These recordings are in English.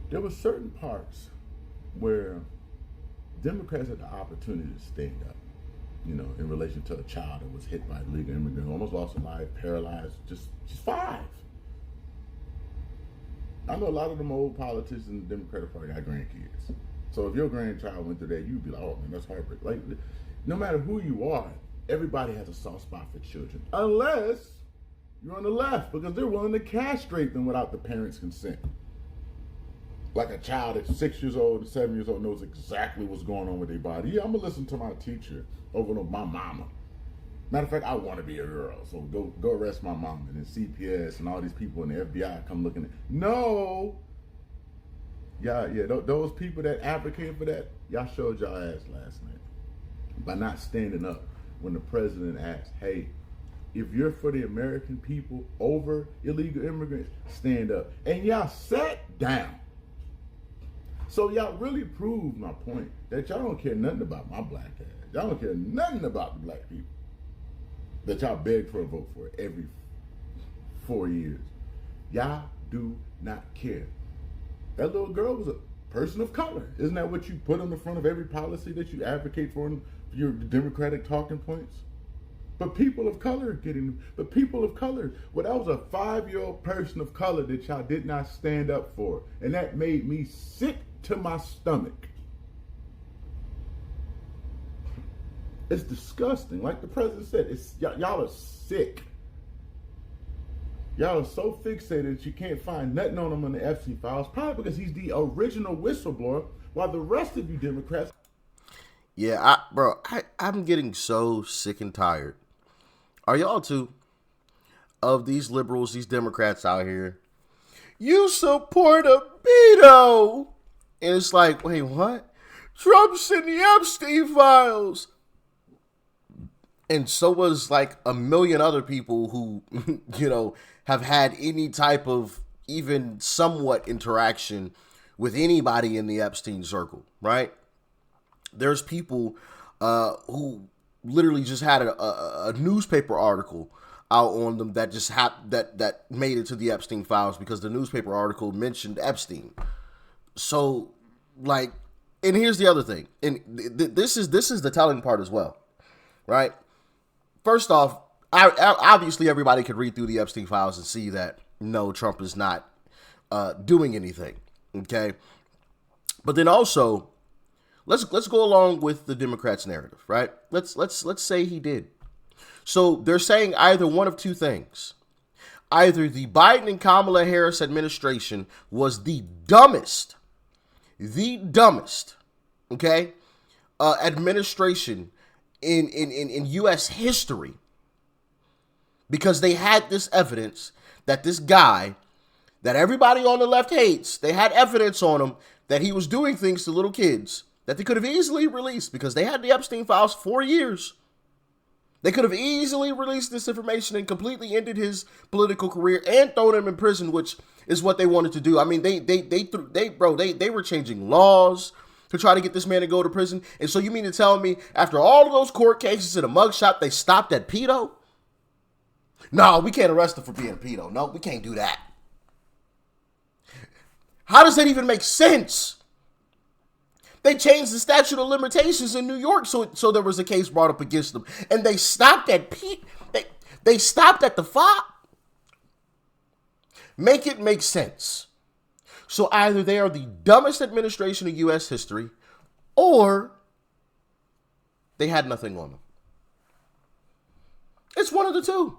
there were certain parts where Democrats had the opportunity to stand up, in relation to a child that was hit by a illegal immigrant, almost lost a life, paralyzed, just five. I know a lot of them old politicians in the Democratic Party got grandkids. So if your grandchild went through that, you'd be like, oh man, that's heartbreaking. Like, no matter who you are, everybody has a soft spot for children. Unless you're on the left, because they're willing to castrate them without the parents' consent. Like a child that's 6 years old and 7 years old knows exactly what's going on with their body. Yeah, I'm gonna listen to my teacher over my mama. Matter of fact, I want to be a girl, so go arrest my mama. And then CPS and all these people in the FBI come looking at. No, yeah. Those people that advocate for that, y'all showed y'all ass last night by not standing up when the president asked, "Hey, if you're for the American people over illegal immigrants, stand up." And y'all sat down. So y'all really proved my point that y'all don't care nothing about my black ass. Y'all don't care nothing about the black people that y'all beg for a vote for every 4 years. Y'all do not care. That little girl was a person of color. Isn't that what you put on the front of every policy that you advocate for in your Democratic talking points? But people of color but people of color. Well, that was a 5-year-old person of color that y'all did not stand up for. And that made me sick to my stomach. It's disgusting. Like the president said, y'all are sick. Y'all are so fixated that you can't find nothing on him in the Epstein files, probably because he's the original whistleblower, while the rest of you Democrats. Yeah, I'm getting so sick and tired. Are y'all too? Of these liberals, these Democrats out here. You support a veto. And it's like, wait, what? Trump's in the Epstein files. And so was like a million other people who, have had any type of even somewhat interaction with anybody in the Epstein circle, right? There's people who literally just had a newspaper article out on them that just that made it to the Epstein files because the newspaper article mentioned Epstein. So, like, and here's the other thing, and this is the telling part as well, right? First off, obviously everybody could read through the Epstein files and see that no, Trump is not doing anything. Okay, but then also let's go along with the Democrats' narrative, right? Let's say he did. So they're saying either one of two things: either the Biden and Kamala Harris administration was the dumbest, okay, administration in U.S. history, because they had this evidence that this guy that everybody on the left hates, they had evidence on him that he was doing things to little kids that they could have easily released because they had the Epstein files for 4 years. They could have easily released this information and completely ended his political career and thrown him in prison, which is what they wanted to do. I mean, they were changing laws to try to get this man to go to prison. And so you mean to tell me after all of those court cases in a mugshot, they stopped at pedo? No, we can't arrest him for being a pedo. No, we can't do that. How does that even make sense? They changed the statute of limitations in New York, so there was a case brought up against them, and they stopped at they stopped at the FOP. Make it make sense. So either they are the dumbest administration in U.S. history, or they had nothing on them. It's one of the two.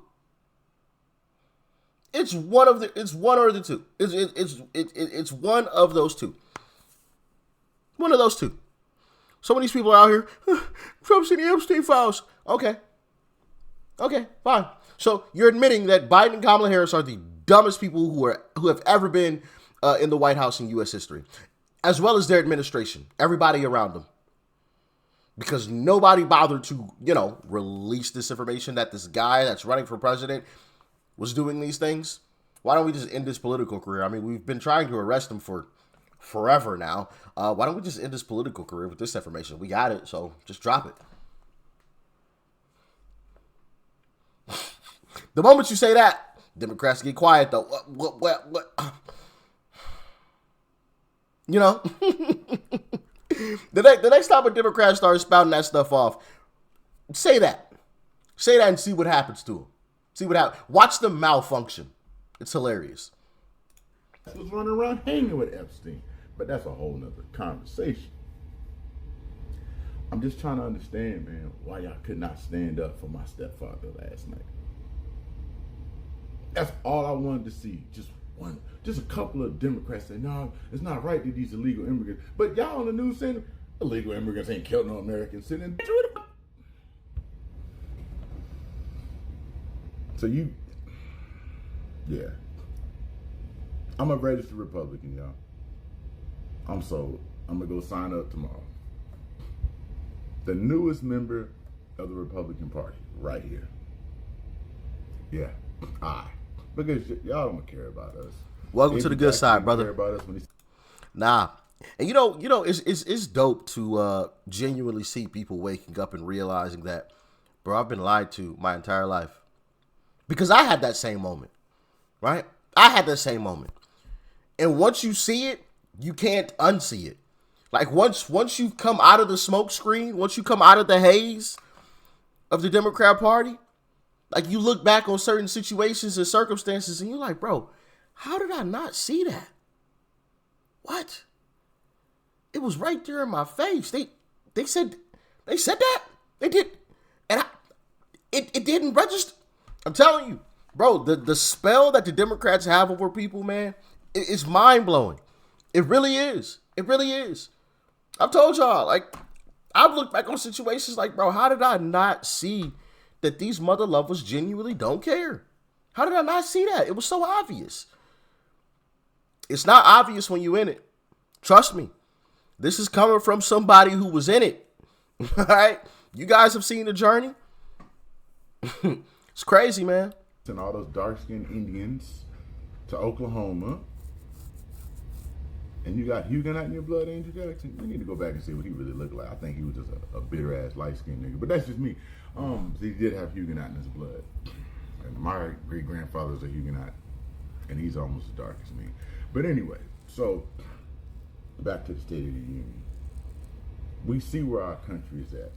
It's one or the two. It's one of those two. One of those two. Some of these people are out here, Trump's in the Epstein files. Okay, fine. So you're admitting that Biden and Kamala Harris are the dumbest people who have ever been in the White House in U.S. history, as well as their administration, everybody around them. Because nobody bothered to, release this information that this guy that's running for president was doing these things. Why don't we just end his political career? I mean, we've been trying to arrest him for forever now. Why don't we just end his political career with this information? We got it, so just drop it. The moment you say that, Democrats get quiet, though. What? You know, the next time a Democrat starts spouting that stuff off, say that and see what happens to them. See what happens. Watch them malfunction. It's hilarious. Was running around hanging with Epstein, but that's a whole nother conversation. I'm just trying to understand, man, why y'all could not stand up for my stepfather last night. That's all I wanted to see. Just a couple of Democrats say, no, it's not right that these illegal immigrants. But y'all on the news saying illegal immigrants ain't killed no Americans. Sitting. So yeah. I'm a registered Republican, y'all. I'm sold. I'm gonna go sign up tomorrow. The newest member of the Republican Party, right here. Yeah, because y'all don't care about us. Welcome to the good side, brother. Care about us when Nah, and you know, it's dope to genuinely see people waking up and realizing that, bro, I've been lied to my entire life. Because I had that same moment, right? I had that same moment. And once you see it, you can't unsee it. Like once you come out of the smoke screen, once you come out of the haze of the Democrat Party, like you look back on certain situations and circumstances and you're like, bro, how did I not see that? What? It was right there in my face. They said that. They did. And it didn't register. I'm telling you, bro, the spell that the Democrats have over people, man, it's mind-blowing. It really is. It really is. I've told y'all, like, I've looked back on situations like, bro, how did I not see that these mother lovers genuinely don't care? How did I not see that? It was so obvious. It's not obvious when you're in it. Trust me. This is coming from somebody who was in it. All right? You guys have seen the journey. It's crazy, man. And all those dark-skinned Indians to Oklahoma. And you got Huguenot in your blood, Andrew Jackson. We need to go back and see what he really looked like. I think he was just a bitter-ass, light-skinned nigga. But that's just me. He did have Huguenot in his blood. And my great-grandfather was a Huguenot. And he's almost as dark as me. But anyway, so back to the State of the Union. We see where our country is at.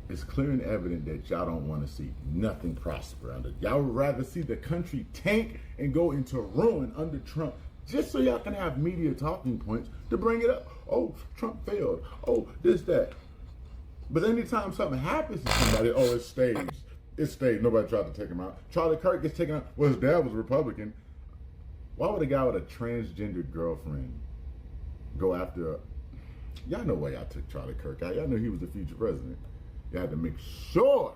It's clear and evident that y'all don't want to see nothing prosper under. Y'all would rather see the country tank and go into ruin under Trump, just so y'all can have media talking points to bring it up. Oh, Trump failed. Oh, this, that. But anytime something happens to somebody, oh, it's staged. It's staged. Nobody tried to take him out. Charlie Kirk gets taken out. Well, his dad was a Republican. Why would a guy with a transgendered girlfriend go after y'all know why y'all took Charlie Kirk out. Y'all knew he was the future president. You had to make sure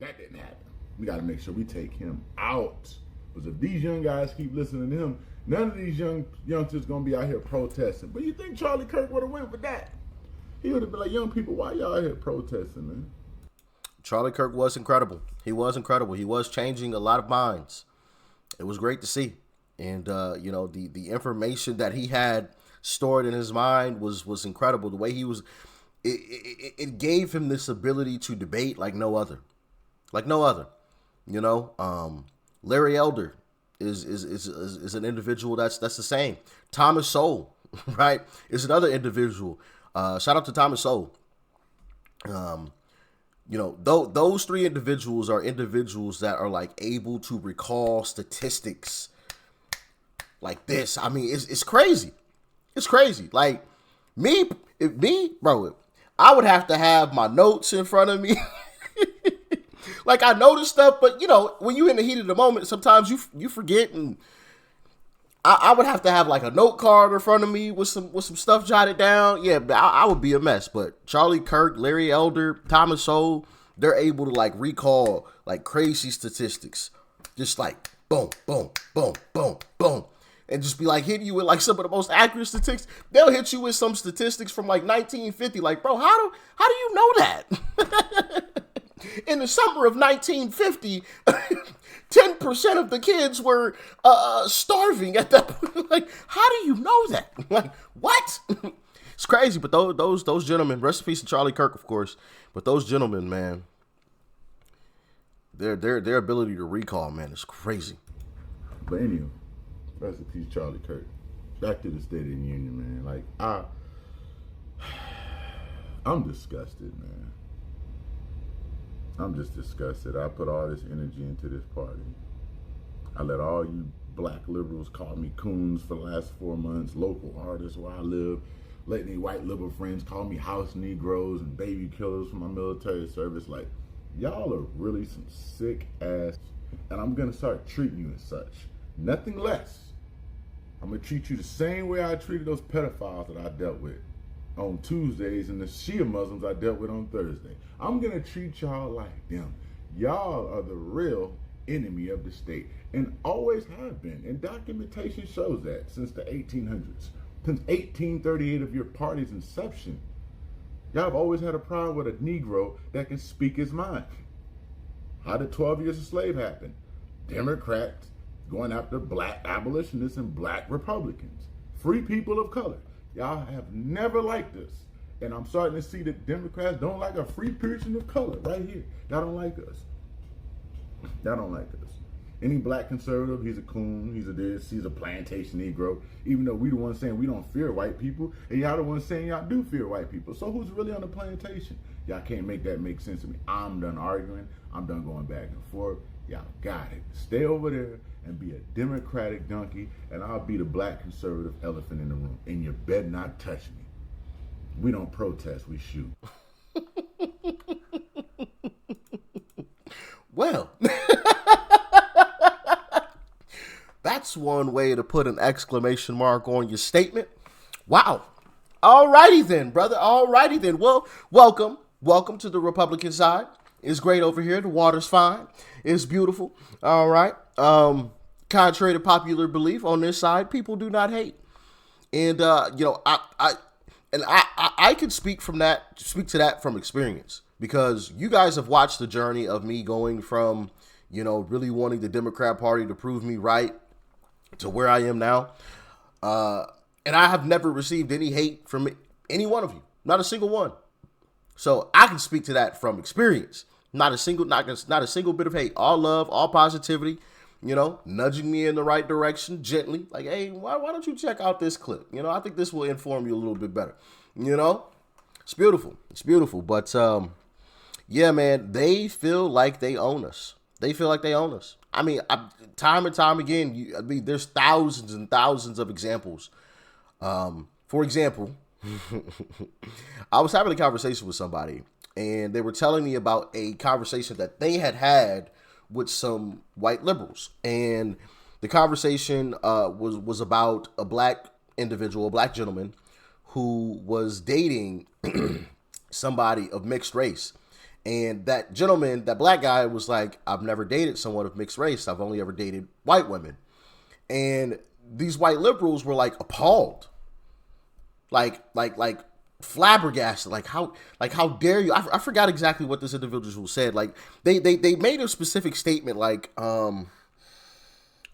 that didn't happen. We got to make sure we take him out. Because if these young guys keep listening to him, none of these youngsters going to be out here protesting. But you think Charlie Kirk would have went with that? He would have been like, young people, why y'all out here protesting, man? Charlie Kirk was incredible. He was incredible. He was changing a lot of minds. It was great to see. And, the information that he had stored in his mind was incredible. The way he was, it gave him this ability to debate like no other. Like no other. Larry Elder is an individual that's the same. Thomas Sowell, right, is another individual. Shout out to Thomas Sowell. Those three individuals are individuals that are like able to recall statistics like this. I mean, it's crazy. It's crazy. Like bro, I would have to have my notes in front of me. Like I notice stuff, but when you in the heat of the moment, sometimes you forget, and I would have to have like a note card in front of me with some stuff jotted down. Yeah, but I would be a mess. But Charlie Kirk, Larry Elder, Thomas Sowell, they're able to like recall like crazy statistics, just like boom, boom, boom, boom, boom, and just be like hitting you with like some of the most accurate statistics. They'll hit you with some statistics from like 1950. Like, bro, how do you know that? In the summer of 1950, 10% of the kids were starving at that point. Like, how do you know that? Like, what? It's crazy. But those gentlemen, rest in peace to Charlie Kirk, of course. But those gentlemen, man, their ability to recall, man, is crazy. But anyway, rest in peace, Charlie Kirk. back to the State of the Union, man. Like I'm disgusted, man. I'm just disgusted. I put all this energy into this party. I let all you black liberals call me coons for the last 4 months, local artists where I live, letting these white liberal friends call me house Negroes and baby killers for my military service. Like, y'all are really some sick ass, and I'm gonna start treating you as such. Nothing less. I'm gonna treat you the same way I treated those pedophiles that I dealt with on Tuesdays and the Shia Muslims I dealt with on Thursday. I'm gonna treat y'all like them. Y'all are the real enemy of the state and always have been. And documentation shows that since the 1800s, since 1838 of your party's inception. Y'all have always had a problem with a Negro that can speak his mind. How did 12 years a slave happen? Democrats going after black abolitionists and black Republicans, free people of color. Y'all have never liked us. And I'm starting to see that Democrats don't like a free person of color right here. Y'all don't like us. Y'all don't like us. Any black conservative, he's a coon, he's a this, he's a plantation Negro, even though we the ones saying we don't fear white people, and y'all the ones saying y'all do fear white people. So who's really on the plantation? Y'all can't make that make sense to me. I'm done arguing. I'm done going back and forth. Y'all got it. Stay over there and be a Democratic donkey, and I'll be the black conservative elephant in the room. And you better not touch me. We don't protest, we shoot. Well, that's one way to put an exclamation mark on your statement. Wow. Alrighty then, brother. Alrighty then. Well, welcome. Welcome to the Republican side. It's great over here. The water's fine. It's beautiful. All right. Contrary to popular belief, on this side, people do not hate. And I can speak to that from experience, because you guys have watched the journey of me going from, really wanting the Democrat Party to prove me right to where I am now. And I have never received any hate from any one of you. Not a single one. So I can speak to that from experience. Not a single bit of hate. All love, all positivity, nudging me in the right direction gently. Like, hey, why don't you check out this clip? I think this will inform you a little bit better. It's beautiful. It's beautiful. But, yeah, man, they feel like they own us. They feel like they own us. I mean, time and time again, there's thousands and thousands of examples. For example, I was having a conversation with somebody, and they were telling me about a conversation that they had with some white liberals. And the conversation was about a black individual, a black gentleman, who was dating somebody of mixed race. And that gentleman, that black guy, was like, I've never dated someone of mixed race. I've only ever dated white women. And these white liberals were like appalled. Like flabbergasted. Like how dare you? I forgot exactly what this individual said. Like they made a specific statement, like it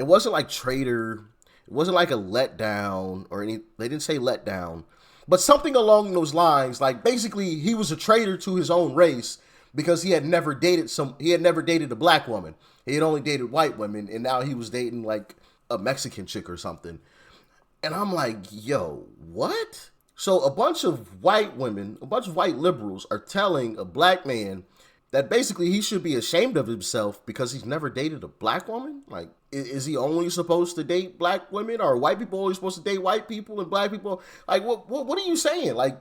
wasn't like traitor, it wasn't like a letdown or any, they didn't say letdown, but something along those lines. Like basically he was a traitor to his own race because he had never dated a black woman. He had only dated white women, and now he was dating like a Mexican chick or something. And I'm like, yo, what? So a bunch of white women, a bunch of white liberals are telling a black man that basically he should be ashamed of himself because he's never dated a black woman? Like, is he only supposed to date black women, or white people only supposed to date white people and black people? Like, what are you saying? Like,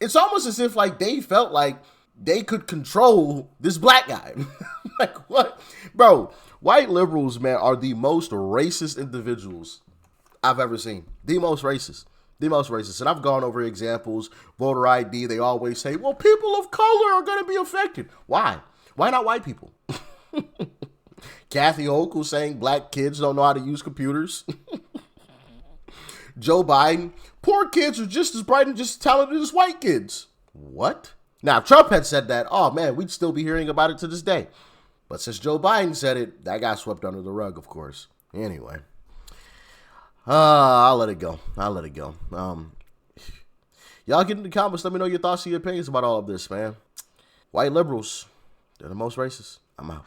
it's almost as if like they felt like they could control this black guy. Like, what? Bro, white liberals, man, are the most racist individuals I've ever seen. The most racist. And I've gone over examples. Voter ID, they always say, well, people of color are going to be affected. Why? Why not white people? Kathy Hochul was saying black kids don't know how to use computers. Joe Biden, poor kids are just as bright and just as talented as white kids. What? Now, if Trump had said that, oh man, we'd still be hearing about it to this day. But since Joe Biden said it, that got swept under the rug, of course. Anyway. I'll let it go. Y'all get in the comments. Let me know your thoughts and your opinions about all of this, man. White liberals, they're the most racist. I'm out.